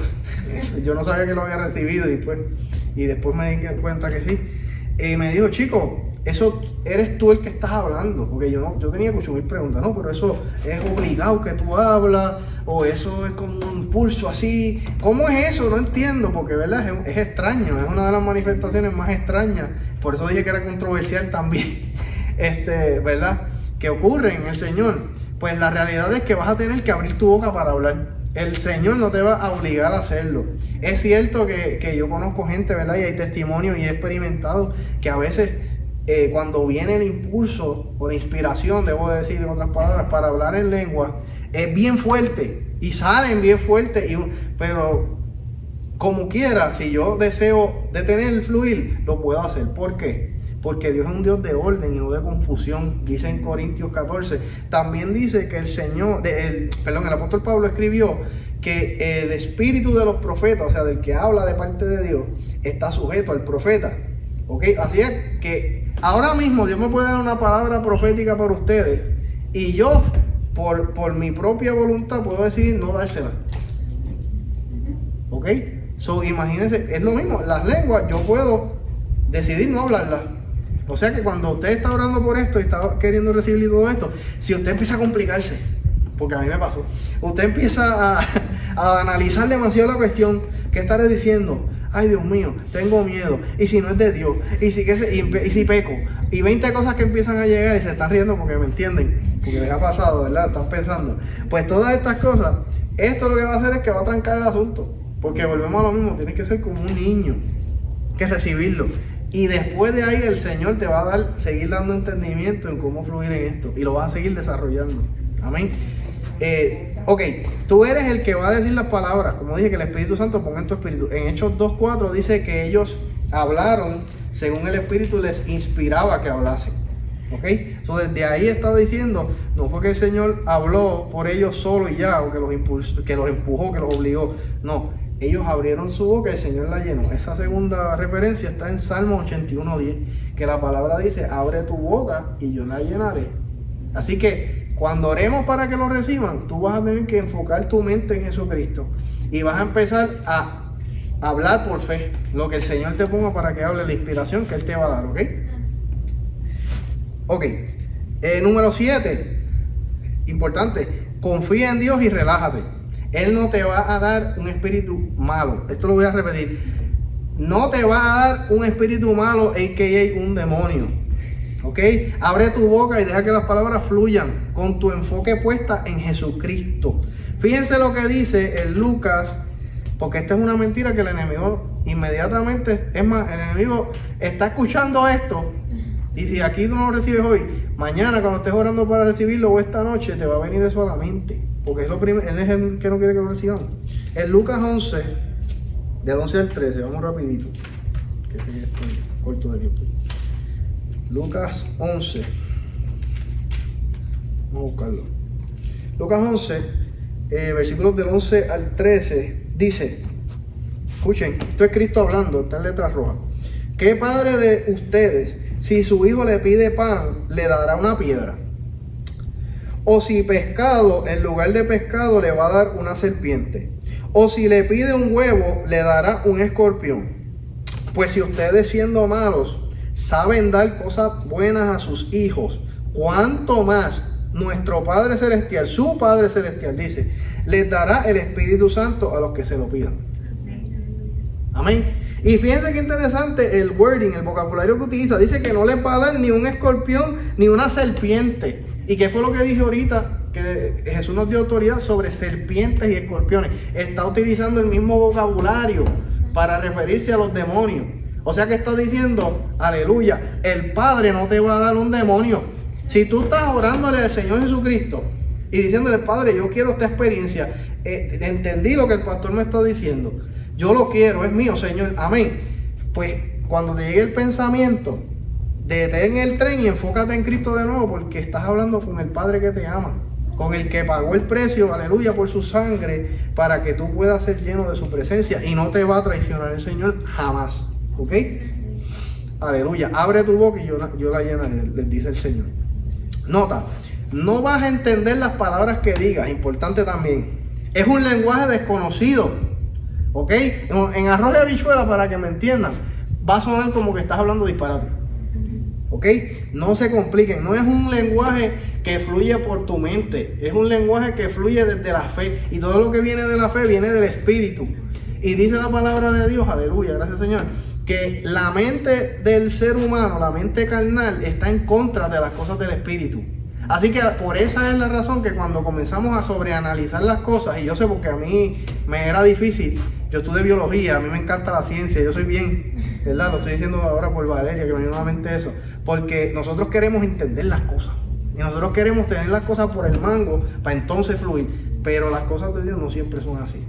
Yo no sabía que lo había recibido y después me di cuenta que sí. Y me dijo, chico, eso eres tú el que estás hablando, porque yo tenía muchas mil preguntas, no, pero eso es obligado que tú hablas, o eso es como un impulso así, ¿cómo es eso? No entiendo, porque verdad es extraño, es una de las manifestaciones más extrañas, por eso dije que era controversial también, verdad, que ocurre en el Señor. Pues la realidad es que vas a tener que abrir tu boca para hablar. El Señor no te va a obligar a hacerlo. Es cierto que yo conozco gente, ¿verdad? Y hay testimonios y he experimentado que a veces cuando viene el impulso o la inspiración, debo decir en otras palabras, para hablar en lengua, es bien fuerte y salen bien fuertes, pero como quiera, si yo deseo detener el fluir, lo puedo hacer. ¿Por qué? Porque Dios es un Dios de orden y no de confusión, dice en Corintios 14. También dice que el apóstol Pablo escribió que el espíritu de los profetas, o sea, del que habla de parte de Dios, está sujeto al profeta. ¿Ok? Así es que ahora mismo Dios me puede dar una palabra profética para ustedes y yo, por mi propia voluntad, puedo decidir no dársela. ¿Ok? Imagínense, es lo mismo, las lenguas, yo puedo decidir no hablarlas. O sea que cuando usted está orando por esto y está queriendo recibir todo esto, si usted empieza a complicarse, porque a mí me pasó, usted empieza a analizar demasiado la cuestión, ¿qué estaré diciendo? Ay, Dios mío, tengo miedo, y si no es de Dios, y si peco, y 20 cosas que empiezan a llegar y se están riendo porque me entienden, porque les ha pasado, ¿verdad? Están pensando. Pues todas estas cosas, esto lo que va a hacer es que va a trancar el asunto, porque volvemos a lo mismo, tienes que ser como un niño, que recibirlo. Y después de ahí el Señor te va a seguir dando entendimiento en cómo fluir en esto. Y lo vas a seguir desarrollando. Amén. Ok, tú eres el que va a decir las palabras. Como dije, que el Espíritu Santo ponga en tu espíritu. En Hechos 2:4 dice que ellos hablaron según el Espíritu les inspiraba que hablasen. Ok, desde ahí está diciendo, no fue que el Señor habló por ellos solo y ya, o que los empujó, que los obligó. No. Ellos abrieron su boca y el Señor la llenó. Esa segunda referencia está en Salmo 81:10, que la palabra dice, abre tu boca y yo la llenaré. Así que cuando oremos para que lo reciban, tú vas a tener que enfocar tu mente en Jesucristo y vas a empezar a hablar por fe, lo que el Señor te ponga para que hable, la inspiración que Él te va a dar, ¿ok? Ok, número 7, importante, confía en Dios y relájate. Él no te va a dar un espíritu malo. Esto lo voy a repetir. No te va a dar un espíritu malo, a.k.a. un demonio. ¿Ok? Abre tu boca y deja que las palabras fluyan con tu enfoque puesta en Jesucristo. Fíjense lo que dice en Lucas, porque esta es una mentira que el enemigo inmediatamente, es más, el enemigo está escuchando esto y si aquí tú no lo recibes hoy, mañana cuando estés orando para recibirlo o esta noche te va a venir eso a la mente. Porque es lo primero, él es el que no quiere que lo recibamos. En Lucas 11, del 11 al 13, vamos rapidito, que estoy corto de tiempo. Lucas 11, vamos a buscarlo. Lucas 11, versículos del 11 al 13, dice, escuchen, esto es Cristo hablando, está en letras rojas. ¿Qué padre de ustedes, si su hijo le pide pan, le dará una piedra? O si pescado, en lugar de pescado, le va a dar una serpiente. O si le pide un huevo, le dará un escorpión. Pues si ustedes, siendo malos, saben dar cosas buenas a sus hijos, ¿cuánto más nuestro Padre Celestial, su Padre Celestial, dice, les dará el Espíritu Santo a los que se lo pidan? Amén. Y fíjense qué interesante el wording, el vocabulario que utiliza. Dice que no les va a dar ni un escorpión ni una serpiente. ¿Y qué fue lo que dije ahorita? Que Jesús nos dio autoridad sobre serpientes y escorpiones. Está utilizando el mismo vocabulario para referirse a los demonios. O sea que está diciendo, aleluya, el Padre no te va a dar un demonio. Si tú estás orándole al Señor Jesucristo y diciéndole, Padre, yo quiero esta experiencia, entendí lo que el pastor me está diciendo, yo lo quiero, es mío, Señor, amén. Pues cuando te llegue el pensamiento, detén el tren y enfócate en Cristo de nuevo, porque estás hablando con el Padre que te ama, con el que pagó el precio, aleluya, por su sangre, para que tú puedas ser lleno de su presencia, y no te va a traicionar el Señor jamás, ¿ok? Aleluya, abre tu boca y yo la llenaré, les dice el Señor. Nota, no vas a entender las palabras que digas, importante también, es un lenguaje desconocido, ¿ok? En arroz y habichuela, para que me entiendan, va a sonar como que estás hablando disparate. ¿ok? No se compliquen, no es un lenguaje que fluye por tu mente, es un lenguaje que fluye desde la fe, y todo lo que viene de la fe viene del Espíritu. Y dice la palabra de Dios, aleluya, gracias Señor, que la mente del ser humano, la mente carnal, está en contra de las cosas del Espíritu. Así que por esa es la razón que cuando comenzamos a sobreanalizar las cosas, y yo sé porque a mí me era difícil, yo estudié biología, a mí me encanta la ciencia, yo soy bien, ¿verdad? Lo estoy diciendo ahora por Valeria, que me vino a la mente eso, porque nosotros queremos entender las cosas, y nosotros queremos tener las cosas por el mango para entonces fluir, pero las cosas de Dios no siempre son así.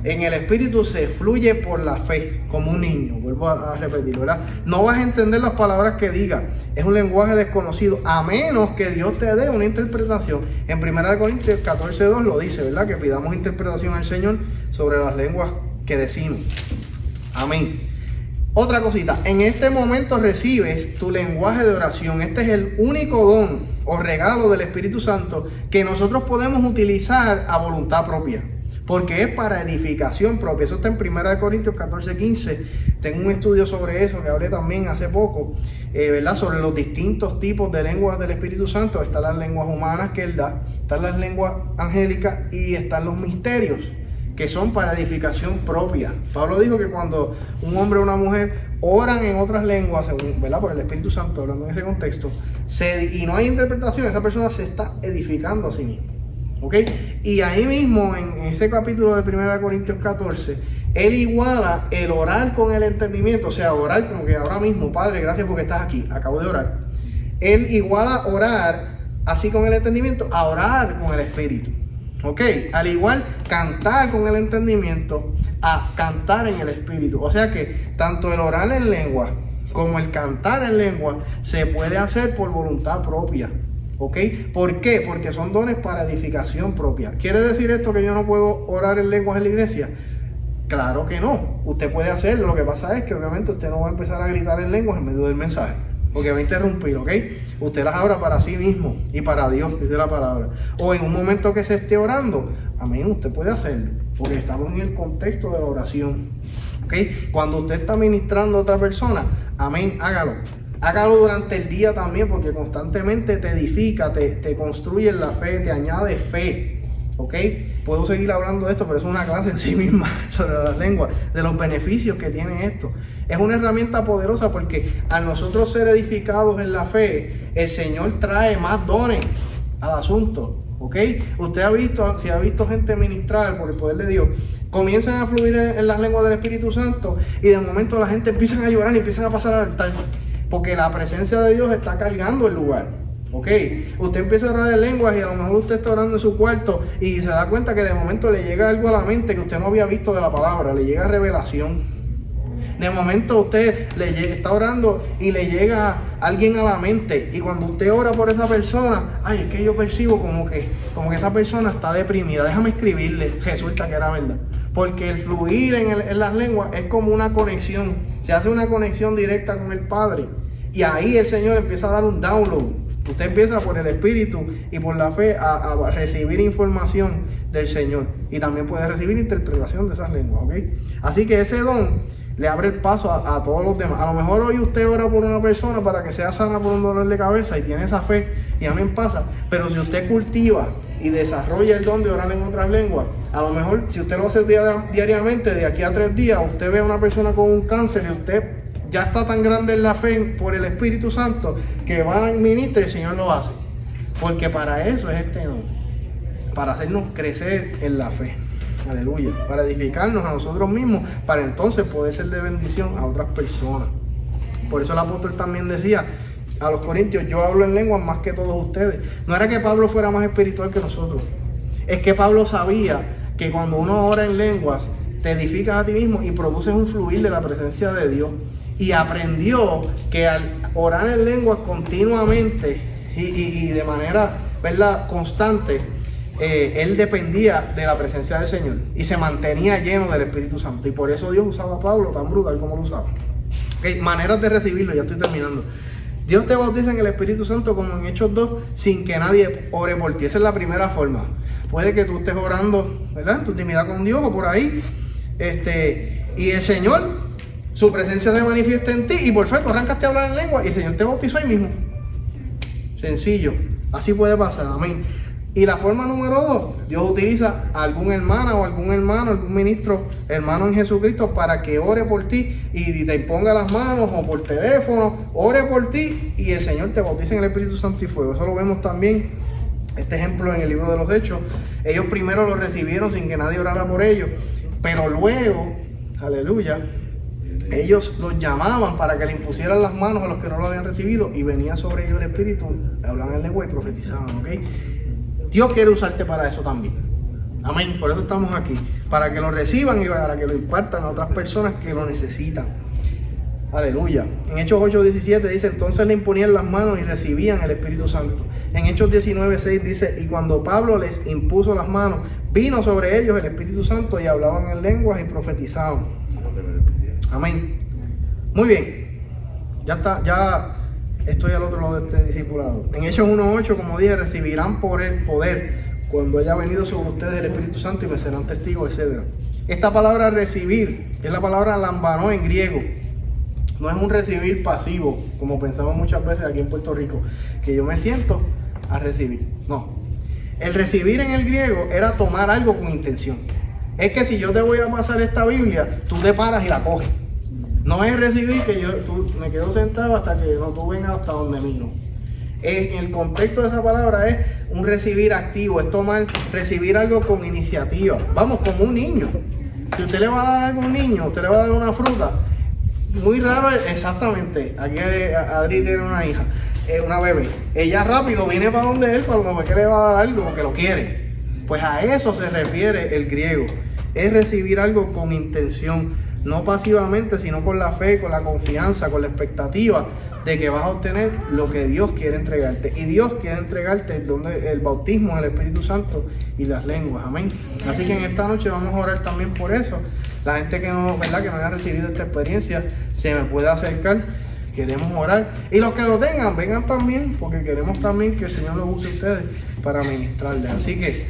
En el Espíritu se fluye por la fe, como un niño, vuelvo a repetir, ¿verdad? No vas a entender las palabras que diga, es un lenguaje desconocido, a menos que Dios te dé una interpretación. En 1 Corintios 14:2 lo dice, ¿verdad? Que pidamos interpretación al Señor sobre las lenguas que decimos. Amén. Otra cosita, en este momento recibes tu lenguaje de oración. Este es el único don o regalo del Espíritu Santo que nosotros podemos utilizar a voluntad propia, porque es para edificación propia. Eso está en 1 Corintios 14:15. Tengo un estudio sobre eso que hablé también hace poco, ¿verdad? Sobre los distintos tipos de lenguas del Espíritu Santo. Están las lenguas humanas que Él da, están las lenguas angélicas y están los misterios, que son para edificación propia. Pablo dijo que cuando un hombre o una mujer oran en otras lenguas, ¿verdad? Por el Espíritu Santo, hablando en ese contexto, y no hay interpretación, esa persona se está edificando a sí misma. ¿Ok? Y ahí mismo, en ese capítulo de 1 Corintios 14, él iguala el orar con el entendimiento, o sea, orar como que ahora mismo, Padre, gracias porque estás aquí, acabo de orar. Él iguala orar así con el entendimiento a orar con el Espíritu. ¿Ok? Al igual, cantar con el entendimiento a cantar en el Espíritu. O sea que tanto el orar en lengua como el cantar en lengua se puede hacer por voluntad propia. ¿Ok? ¿Por qué? Porque son dones para edificación propia. ¿Quiere decir esto que yo no puedo orar en lenguas en la iglesia? Claro que no. Usted puede hacerlo. Lo que pasa es que obviamente usted no va a empezar a gritar en lenguas en medio del mensaje, porque va a interrumpir, ¿ok? Usted las abra para sí mismo y para Dios, dice la palabra. O en un momento que se esté orando, amén, usted puede hacerlo, porque estamos en el contexto de la oración, ¿ok? Cuando usted está ministrando a otra persona, amén, hágalo. Hágalo durante el día también, porque constantemente te edifica, te construye en la fe, te añade fe, ¿ok? Puedo seguir hablando de esto, pero es una clase en sí misma sobre las lenguas, de los beneficios que tiene esto. Es una herramienta poderosa porque al nosotros ser edificados en la fe, el Señor trae más dones al asunto, ¿ok? Usted ha visto, si ha visto gente ministrar por el poder de Dios, comienzan a fluir en las lenguas del Espíritu Santo y de momento la gente empieza a llorar y empiezan a pasar al altar, porque la presencia de Dios está cargando el lugar. ¿Ok? Usted empieza a orar en lenguas y a lo mejor usted está orando en su cuarto y se da cuenta que de momento le llega algo a la mente que usted no había visto de la palabra, le llega revelación. De momento usted está orando y le llega alguien a la mente, y cuando usted ora por esa persona, ay, es que yo percibo como que esa persona está deprimida, déjame escribirle, resulta que era verdad. Porque el fluir en las lenguas es como una conexión, se hace una conexión directa con el Padre, y ahí el Señor empieza a dar un download. Usted empieza por el Espíritu y por la fe a recibir información del Señor, y también puede recibir interpretación de esas lenguas, ¿ok? Así que ese don le abre el paso a todos los demás. A lo mejor hoy usted ora por una persona para que sea sana por un dolor de cabeza y tiene esa fe, y a mí me pasa, pero si usted cultiva y desarrolla el don de orar en otras lenguas, a lo mejor si usted lo hace diariamente, de aquí a 3 días, usted ve a una persona con un cáncer y usted ya está tan grande en la fe por el Espíritu Santo que va a ministrar y el Señor lo hace. Porque para eso es este don, para hacernos crecer en la fe. Aleluya. Para edificarnos a nosotros mismos, para entonces poder ser de bendición a otras personas. Por eso el apóstol también decía a los corintios, yo hablo en lenguas más que todos ustedes. No era que Pablo fuera más espiritual que nosotros, es que Pablo sabía que cuando uno ora en lenguas, te edificas a ti mismo y produces un fluir de la presencia de Dios. Y aprendió que al orar en lenguas continuamente y de manera, ¿verdad?, constante, él dependía de la presencia del Señor y se mantenía lleno del Espíritu Santo. Y por eso Dios usaba a Pablo tan brutal como lo usaba. Okay, maneras de recibirlo, ya estoy terminando. Dios te bautiza en el Espíritu Santo como en Hechos 2, sin que nadie ore por ti. Esa es la primera forma. Puede que tú estés orando, ¿verdad?, en tu intimidad con Dios o por ahí, y el Señor Su presencia se manifiesta en ti y por fe tú arrancaste a hablar en lengua y el Señor te bautizó ahí mismo. Sencillo. Así puede pasar. Amén. Y la forma número 2, Dios utiliza a algún hermana o algún hermano, algún ministro, hermano en Jesucristo, para que ore por ti y te imponga las manos o por teléfono, ore por ti y el Señor te bautiza en el Espíritu Santo y fuego. Eso lo vemos también, este ejemplo en el libro de los Hechos. Ellos primero lo recibieron sin que nadie orara por ellos, pero luego, aleluya, ellos los llamaban para que le impusieran las manos a los que no lo habían recibido y venía sobre ellos el Espíritu, hablaban en lengua y profetizaban, ¿ok? Dios quiere usarte para eso también. Amén. Por eso estamos aquí. Para que lo reciban y para que lo impartan a otras personas que lo necesitan. Aleluya. En Hechos 8:17 dice, entonces le imponían las manos y recibían el Espíritu Santo. En Hechos 19:6 dice, y cuando Pablo les impuso las manos, vino sobre ellos el Espíritu Santo y hablaban en lenguas y profetizaban. Amén. Muy bien. Ya está, ya estoy al otro lado de este discipulado. En Hechos 1:8, como dije, recibirán por el poder cuando haya venido sobre ustedes el Espíritu Santo y me serán testigos, etc. Esta palabra recibir es la palabra lambanó en griego. No es un recibir pasivo, como pensamos muchas veces aquí en Puerto Rico, que yo me siento a recibir. No. El recibir en el griego era tomar algo con intención. Es que si yo te voy a pasar esta Biblia, tú te paras y la coges. No es recibir que tú me quedo sentado hasta que tú vengas hasta donde miro. En el contexto de esa palabra es un recibir activo, es recibir algo con iniciativa. Vamos, como un niño. Si usted le va a dar algo a un niño, usted le va a dar una fruta. Muy raro, exactamente. Aquí Adri tiene una hija, una bebé. Ella rápido viene para donde él, para lo mejor que le va a dar algo porque lo quiere. Pues a eso se refiere el griego. Es recibir algo con intención. No pasivamente, sino con la fe, con la confianza, con la expectativa de que vas a obtener lo que Dios quiere entregarte. Y Dios quiere entregarte el bautismo del Espíritu Santo y las lenguas. Amén. Así que en esta noche vamos a orar también por eso. La gente que no, ¿verdad?, que no haya recibido esta experiencia, se me puede acercar. Queremos orar. Y los que lo tengan, vengan también, porque queremos también que el Señor los use a ustedes para ministrarles. Así que,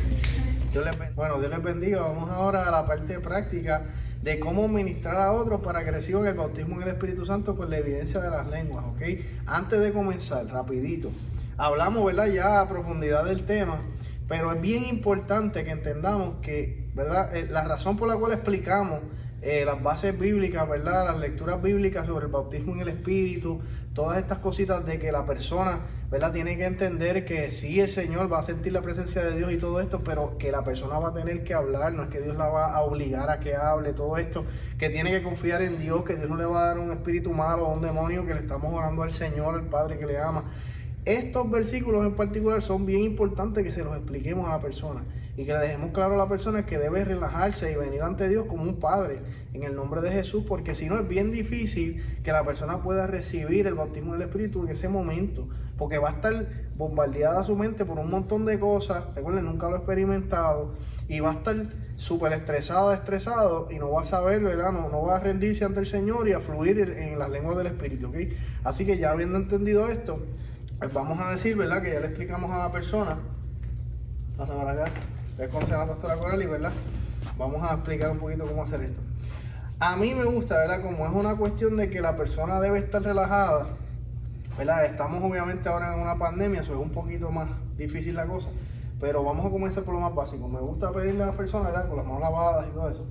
Dios les bendiga. Vamos ahora a la parte práctica de cómo ministrar a otros para que reciban el bautismo en el Espíritu Santo con la evidencia de las lenguas, ¿ok? Antes de comenzar, rapidito, hablamos, ¿verdad?, ya a profundidad del tema, pero es bien importante que entendamos que, ¿verdad?, la razón por la cual explicamos las bases bíblicas, ¿verdad?, las lecturas bíblicas sobre el bautismo en el Espíritu, todas estas cositas de que la persona, ¿verdad?, tiene que entender que sí, el Señor va a sentir la presencia de Dios y todo esto, pero que la persona va a tener que hablar, no es que Dios la va a obligar a que hable, todo esto, que tiene que confiar en Dios, que Dios no le va a dar un espíritu malo o un demonio, que le estamos orando al Señor, al Padre que le ama. Estos versículos en particular son bien importantes que se los expliquemos a la persona y que le dejemos claro a la persona que debe relajarse y venir ante Dios como un padre en el nombre de Jesús, porque si no es bien difícil que la persona pueda recibir el bautismo del Espíritu en ese momento, porque va a estar bombardeada su mente por un montón de cosas. Recuerden, nunca lo he experimentado y va a estar súper estresado y no va a saber, ¿verdad? No va a rendirse ante el Señor y a fluir en las lenguas del Espíritu, ¿ok? Así que ya habiendo entendido esto, pues vamos a decir, ¿verdad?, que ya le explicamos a la persona. Pasa para acá. Ustedes conocen a la pastora Corali, ¿verdad? Vamos a explicar un poquito cómo hacer esto. A mí me gusta, ¿verdad?, como es una cuestión de que la persona debe estar relajada, ¿verdad? Estamos obviamente ahora en una pandemia, eso es un poquito más difícil la cosa, pero vamos a comenzar por lo más básico. Me gusta pedirle a la persona, ¿verdad?, con las manos lavadas y todo eso,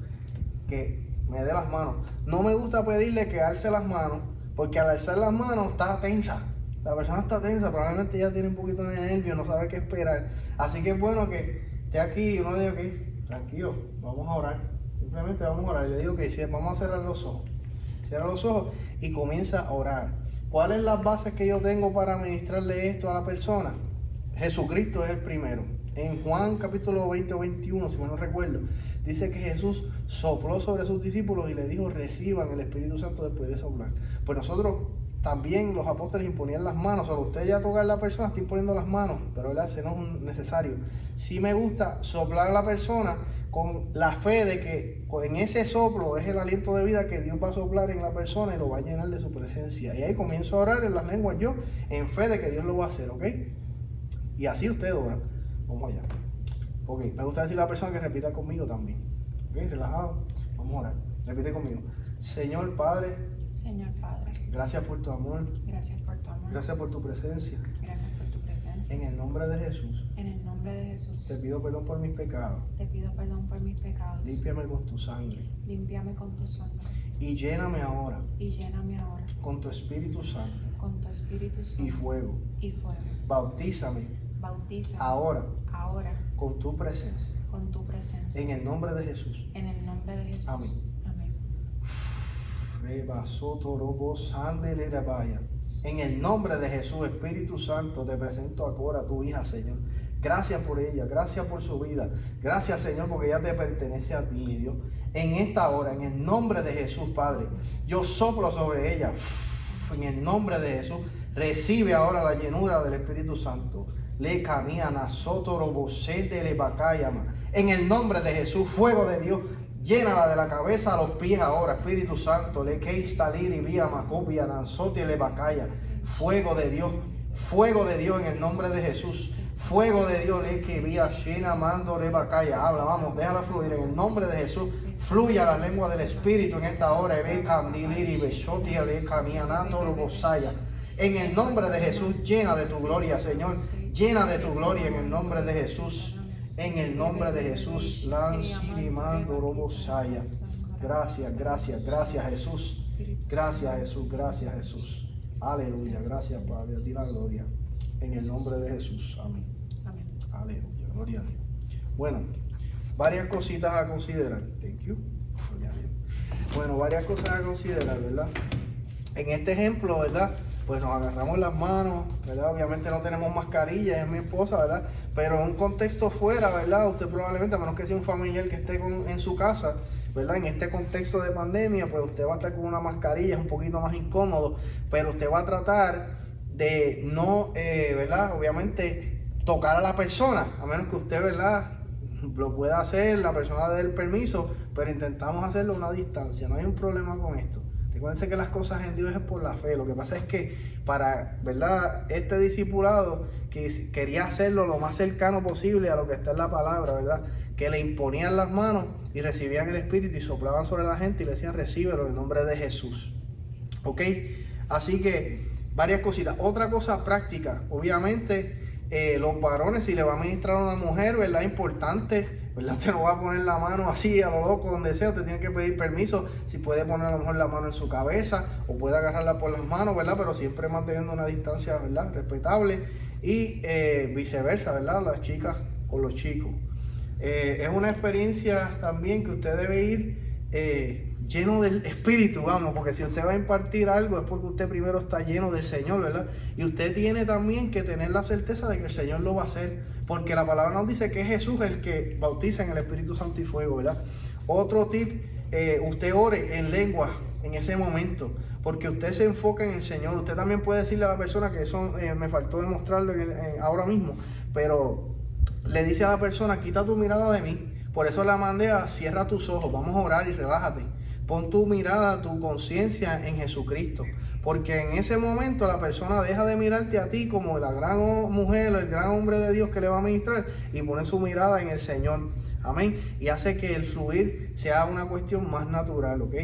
que me dé las manos. No me gusta pedirle que alce las manos, porque al alzar las manos está tensa. La persona está tensa, probablemente ya tiene un poquito de nervio, no sabe qué esperar. Así que es bueno que esté aquí y uno diga, ok, tranquilo, vamos a orar. Simplemente vamos a orar. Le digo que vamos a cerrar los ojos. Cierra los ojos y comienza a orar. ¿Cuáles son las bases que yo tengo para ministrarle esto a la persona? Jesucristo es el primero. En Juan capítulo 20 o 21, si mal no recuerdo, dice que Jesús sopló sobre sus discípulos y le dijo, reciban el Espíritu Santo después de soplar. Pues nosotros también, los apóstoles imponían las manos. O sea, usted ya toca a la persona, está imponiendo las manos, pero ¿verdad?, ese no es necesario. Sí me gusta soplar a la persona con la fe de que en ese soplo es el aliento de vida que Dios va a soplar en la persona y lo va a llenar de su presencia. Y ahí comienzo a orar en las lenguas yo, en fe de que Dios lo va a hacer, ¿ok? Y así usted ora. Vamos allá. Ok, me gusta decirle a la persona que repita conmigo también. Ok, relajado. Vamos a orar. Repite conmigo. Señor Padre, Señor Padre, gracias por tu amor, gracias por tu amor, gracias por tu presencia. gracias por tu presencia. En el nombre de Jesús, En el nombre de Jesús, te pido perdón por mis pecados. te pido perdón por mis pecados. Límpiame con tu sangre Límpiame con tu sangre y lléname ahora y lléname ahora con tu Espíritu Santo con tu Espíritu Santo y fuego. y fuego. Bautízame Bautiza ahora ahora con tu presencia. con tu presencia. En el nombre de Jesús. En el nombre de Jesús. Amén. Amén. En el nombre de Jesús, Espíritu Santo, te presento ahora a tu hija, Señor. Gracias por ella, gracias por su vida. Gracias, Señor, porque ella te pertenece a ti, mi Dios. En esta hora, en el nombre de Jesús, Padre, yo soplo sobre ella. En el nombre de Jesús, recibe ahora la llenura del Espíritu Santo. Le camiana sotorobosete le bacayama. En el nombre de Jesús, fuego de Dios, llénala de la cabeza a los pies ahora, Espíritu Santo. Le keistaliri vía macopia nanzote le bacaya. Fuego de Dios en el nombre de Jesús. Fuego de Dios, le que vía llena mando le bacaya. Habla, vamos, déjala fluir en el nombre de Jesús. Fluya la lengua del Espíritu en esta hora. Ve candiliri besotia le camianato robosaya. En el nombre de Jesús, llena de tu gloria, Señor. Llena de tu gloria en el nombre de Jesús. En el nombre de Jesús. Lansirimando robosaya. Gracias, gracias, gracias, Jesús. Gracias, Jesús, gracias, Jesús. Aleluya, gracias, Padre. A ti la gloria. En el nombre de Jesús. Amén. Amén. Aleluya, gloria a Dios. Bueno, varias cositas a considerar. Thank you. Gloria a Dios. Bueno, varias cosas a considerar, ¿verdad? En este ejemplo, ¿verdad? Pues nos agarramos las manos, ¿verdad? Obviamente no tenemos mascarilla, es mi esposa, ¿verdad? Pero en un contexto fuera, ¿verdad? Usted probablemente, a menos que sea un familiar que esté en su casa, ¿verdad? En este contexto de pandemia, pues usted va a estar con una mascarilla, es un poquito más incómodo, pero usted va a tratar de no, ¿verdad? Obviamente tocar a la persona, a menos que usted, ¿verdad? Lo pueda hacer, la persona dé el permiso, pero intentamos hacerlo a una distancia, no hay un problema con esto. Recuérdense que las cosas en Dios es por la fe. Lo que pasa es que para, ¿verdad? Este discipulado que quería hacerlo lo más cercano posible a lo que está en la palabra, ¿verdad? Que le imponían las manos y recibían el Espíritu y soplaban sobre la gente y le decían recíbelo en el nombre de Jesús. ¿Ok? Así que varias cositas. Otra cosa práctica, obviamente los varones, si le va a ministrar a una mujer, ¿verdad? Importante, ¿verdad? Usted no va a poner la mano así a lo loco donde sea, usted tiene que pedir permiso, si puede poner a lo mejor la mano en su cabeza o puede agarrarla por las manos, ¿verdad? Pero siempre manteniendo una distancia, ¿verdad? Respetable y viceversa, ¿verdad? Las chicas con los chicos. Es una experiencia también que usted debe ir lleno del Espíritu, vamos, porque si usted va a impartir algo es porque usted primero está lleno del Señor, ¿verdad? Y usted tiene también que tener la certeza de que el Señor lo va a hacer, porque la palabra nos dice que es Jesús el que bautiza en el Espíritu Santo y fuego, ¿verdad? Otro tip, usted ore en lengua en ese momento, porque usted se enfoca en el Señor. Usted también puede decirle a la persona que eso me faltó demostrarlo ahora mismo, pero le dice a la persona, quita tu mirada de mí. Por eso la mandé a cierra tus ojos, vamos a orar y relájate. Pon tu mirada, tu conciencia en Jesucristo. Porque en ese momento la persona deja de mirarte a ti como la gran mujer, el gran hombre de Dios que le va a ministrar y pone su mirada en el Señor. Amén. Y hace que el fluir sea una cuestión más natural, ¿ok?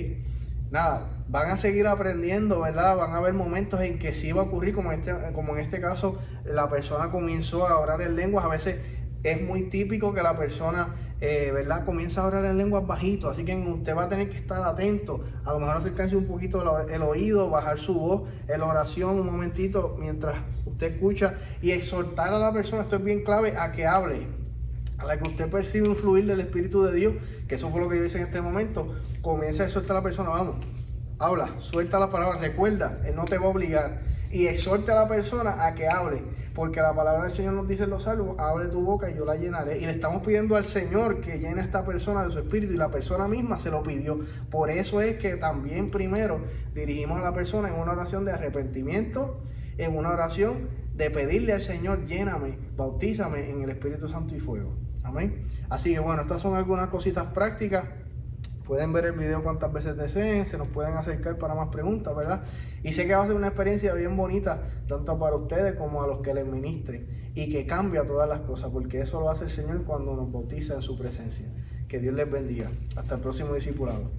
Nada, van a seguir aprendiendo, ¿verdad? Van a haber momentos en que sí va a ocurrir, como en este caso, la persona comenzó a orar en lenguas. A veces es muy típico que la persona, ¿verdad? Comienza a orar en lenguas bajito, así que usted va a tener que estar atento, a lo mejor acercarse un poquito el oído, bajar su voz en la oración un momentito mientras usted escucha y exhortar a la persona, esto es bien clave, a que hable, a la que usted percibe un fluir del Espíritu de Dios, que eso fue lo que yo hice en este momento. Comienza a exhortar a la persona, vamos, habla, suelta la palabra, recuerda, Él no te va a obligar, y exhorte a la persona a que hable, porque la palabra del Señor nos dice en los salmos, abre tu boca y yo la llenaré, y le estamos pidiendo al Señor que llene a esta persona de su espíritu, y la persona misma se lo pidió. Por eso es que también primero dirigimos a la persona en una oración de arrepentimiento, en una oración de pedirle al Señor, lléname, bautízame en el Espíritu Santo y fuego. Amén. Así que bueno, estas son algunas cositas prácticas. Pueden ver el video cuantas veces deseen, se nos pueden acercar para más preguntas, ¿verdad? Y sé que va a ser una experiencia bien bonita, tanto para ustedes como a los que les ministren, y que cambia todas las cosas, porque eso lo hace el Señor cuando nos bautiza en su presencia. Que Dios les bendiga. Hasta el próximo discipulado.